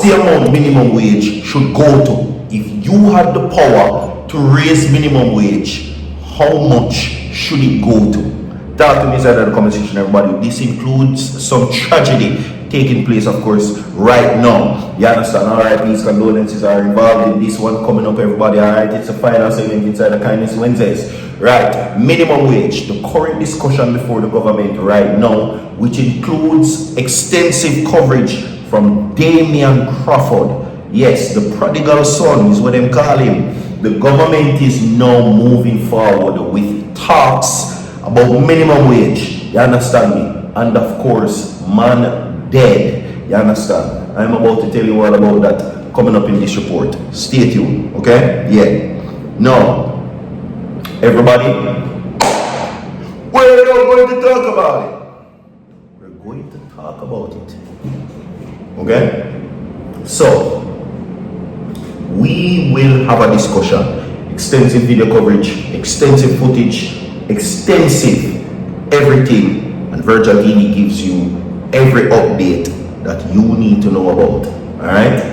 the amount minimum wage should go to? If you had the power to raise minimum wage, how much should it go to? Talk to me inside of the comment section, everybody. This includes some tragedy taking place, of course, right now. You understand? Alright, these condolences are involved in this one coming up, everybody. Alright, it's a final segment inside the Kindness Wednesdays. Right, minimum wage, the current discussion before the government right now, which includes extensive coverage from Damian Crawford. Yes, the prodigal son is what they call him. The government is now moving forward with talks about minimum wage. You understand me? And of course, man dead. You understand? I'm about to tell you all about that coming up in this report. Stay tuned, okay? Yeah. Now, everybody, we're not going to talk about it. We're going to talk about it. Okay? So, we will have a discussion. Extensive video coverage, extensive footage, extensive everything. And Virtual D3ÂD gives you every update that you need to know about. Alright?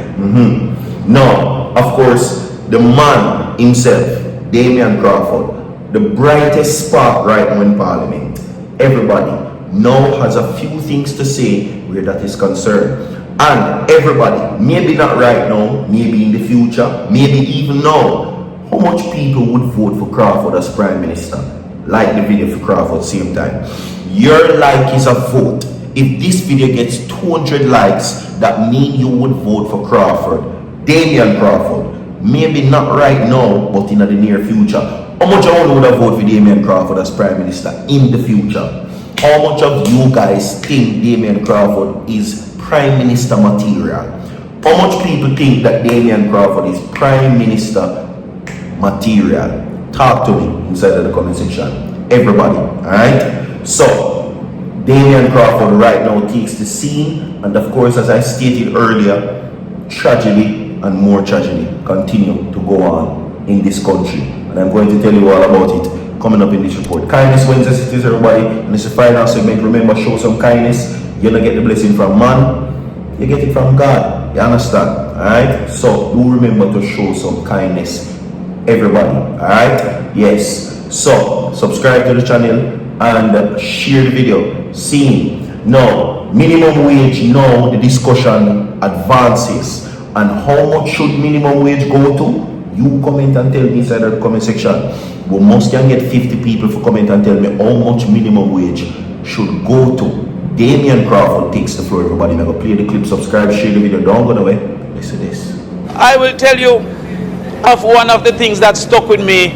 Now, of course, the man himself, Damian Crawford, the brightest spark right now in Parliament. Everybody now has a few things to say where that is concerned. And everybody, maybe not right now, maybe in the future, maybe even now, how much people would vote for Crawford as Prime Minister? Like the video for Crawford same time. Your like is a vote. If this video gets 200 likes, that means you would vote for Crawford, Damian Crawford. Maybe not right now, but in the near future. How much of you would have voted for Damian Crawford as Prime Minister in the future? How much of you guys think Damian Crawford is Prime Minister material? How much people think that Damian Crawford is Prime Minister material? Talk to me inside of the comment section. Everybody, alright? So, Damian Crawford right now takes the scene, and of course, as I stated earlier, tragedy and more tragedy continue to go on in this country, and I'm going to tell you all about it coming up in this report. Kindness Wednesdays, it is everybody, and it's the final segment. Remember, show some kindness. You don't get the blessing from man, you get it from God. You understand? Alright? So do remember to show some kindness, everybody. Alright? Yes. So subscribe to the channel and share the video. See now, minimum wage, now the discussion advances. And how much should minimum wage go to? You comment and tell me inside the comment section. But most can get 50 people to comment and tell me how much minimum wage should go to. Damian Crawford takes the floor, everybody. I'm going to play the clip, subscribe, share the video. Don't go away. Listen to this. I will tell you of one of the things that stuck with me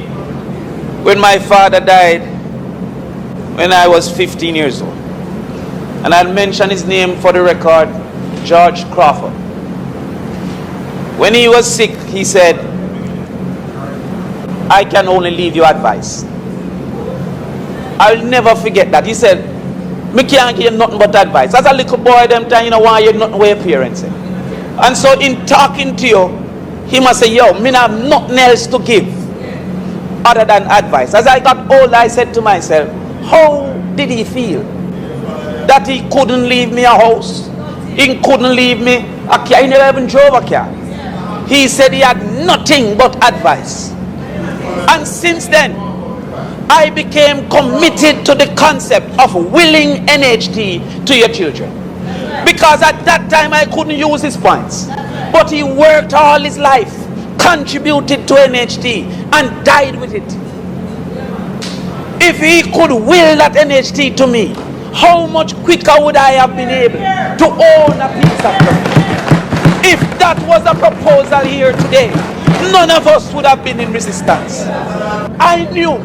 when my father died when I was 15 years old. And I'll mention his name for the record, George Crawford. When he was sick, he said, I can only leave you advice. I'll never forget that. He said, me can't give you nothing but advice. As a little boy, them time, you know why you're nothing where your parents say. And so in talking to you, he must say, yo, me have nothing else to give other than advice. As I got older, I said to myself, how did he feel? That he couldn't leave me a house. He couldn't leave me a car. He never even drove a car. He said he had nothing but advice. And since then, I became committed to the concept of willing NHD to your children. Because at that time I couldn't use his points. But he worked all his life, contributed to NHD, and died with it. If he could will that NHD to me, how much quicker would I have been able to own a piece of property? If that was a proposal here today, none of us would have been in resistance. I knew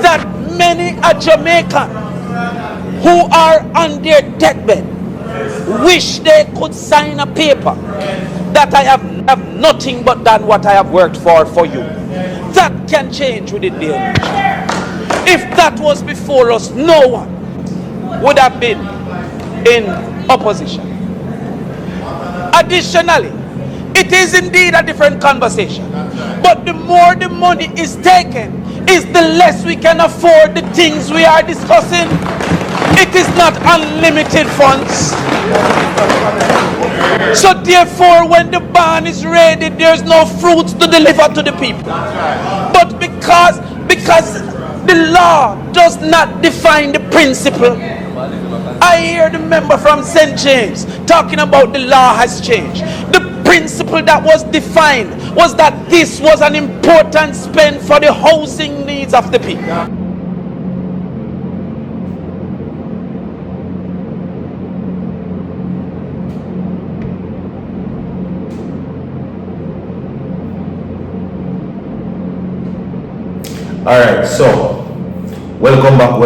that many a Jamaican who are on their deathbed wish they could sign a paper that I have nothing but done what I have worked for you. That can change within the age. If that was before us, no one would have been in opposition. Additionally, it is indeed a different conversation. But the more the money is taken, is the less we can afford the things we are discussing. It is not unlimited funds. So therefore, when the barn is ready, there's no fruits to deliver to the people. But because the law does not define the principle, I hear the member from St. James talking about the law has changed. The principle that was defined was that this was an important spend for the housing needs of the people. Alright, so welcome back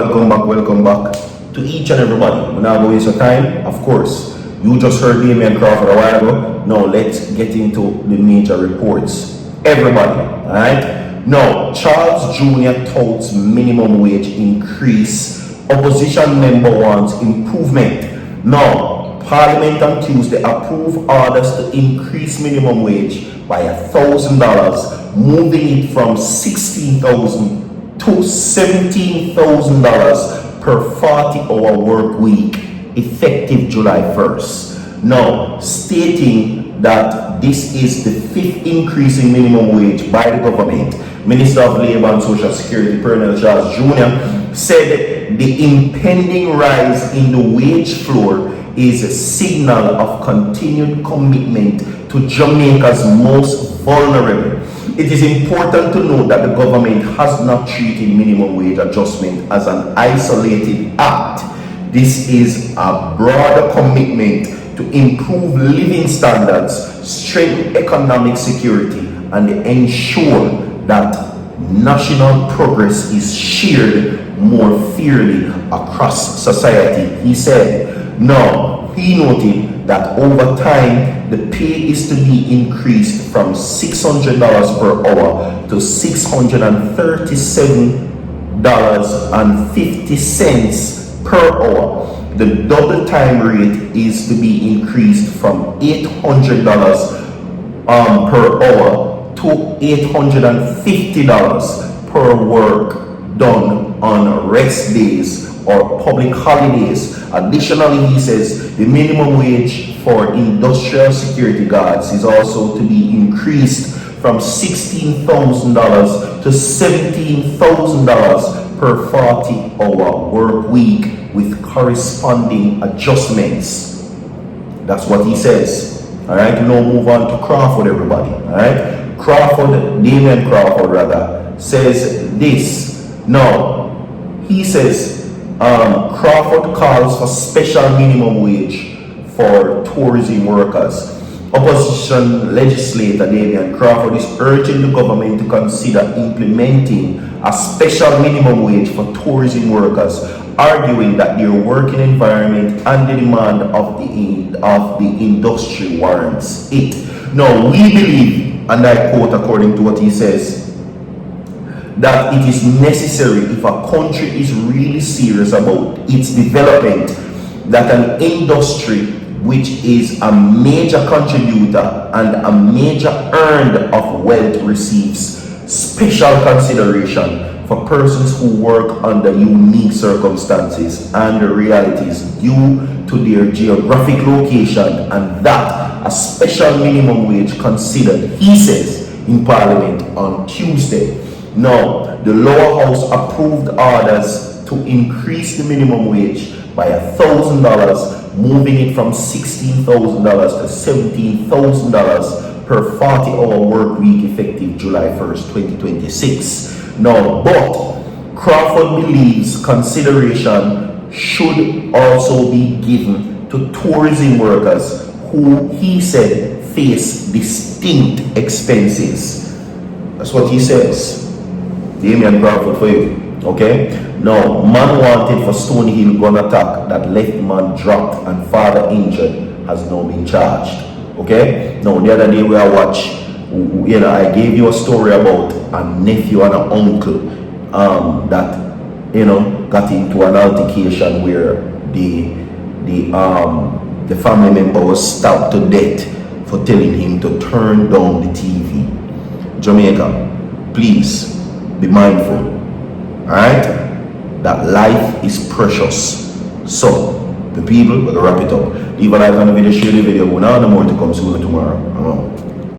to each and everybody. We're not going to waste your time. Of course, you just heard Damian Crawford a while ago. Now let's get into the major reports. Everybody, alright? Now, Charles Jr. touts minimum wage increase. Opposition member wants improvement. Now, Parliament on Tuesday approved orders to increase minimum wage by $1,000, moving it from $16,000 to $17,000 per 40-hour work week, effective July 1st. Now, stating that this is the 5th increase in minimum wage by the government, Minister of Labour and Social Security, Colonel Charles Jr., said the impending rise in the wage floor is a signal of continued commitment to Jamaica's most vulnerable. It is important to note that the government has not treated minimum wage adjustment as an isolated act. This is a broader commitment to improve living standards, strengthen economic security, and ensure that national progress is shared more fairly across society, he said. Now, he noted that over time, the pay is to be increased from $600 per hour to $637.50 per hour. The double time rate is to be increased from $800 per hour to $850 per work done on rest days or public holidays. Additionally, he says the minimum wage for industrial security guards is also to be increased from $16,000 to $17,000 per 40-hour work week with corresponding adjustments. That's what he says. All right, now move on to Crawford, everybody. All right, Damian Crawford rather, says this. Now, he says Crawford calls for special minimum wage for tourism workers. Opposition legislator Damian Crawford is urging the government to consider implementing a special minimum wage for tourism workers, arguing that their working environment and the demand of the industry warrants it. Now, we believe, and I quote according to what he says, that it is necessary, if a country is really serious about its development, that an industry which is a major contributor and a major earner of wealth receives special consideration for persons who work under unique circumstances and realities due to their geographic location, and that a special minimum wage considered, he says, in Parliament on Tuesday. Now, the lower house approved orders to increase the minimum wage by $1,000, moving it from $16,000 to $17,000 per 40-hour work week effective July 1st, 2026. Now, but Crawford believes consideration should also be given to tourism workers who, he said, face distinct expenses. That's what he says. Damian Crawford for you. Okay? Now, man wanted for Stony Hill gun attack that left man dropped and father injured has now been charged. Okay? Now, the other day we I watched, I gave you a story about a nephew and an uncle that, got into an altercation where the family member was stabbed to death for telling him to turn down the TV. Jamaica, please be mindful, alright, that life is precious. So The people, we're gonna wrap it up. Leave a like on the video, share the video. We'll know more to come sooner tomorrow. I'm out.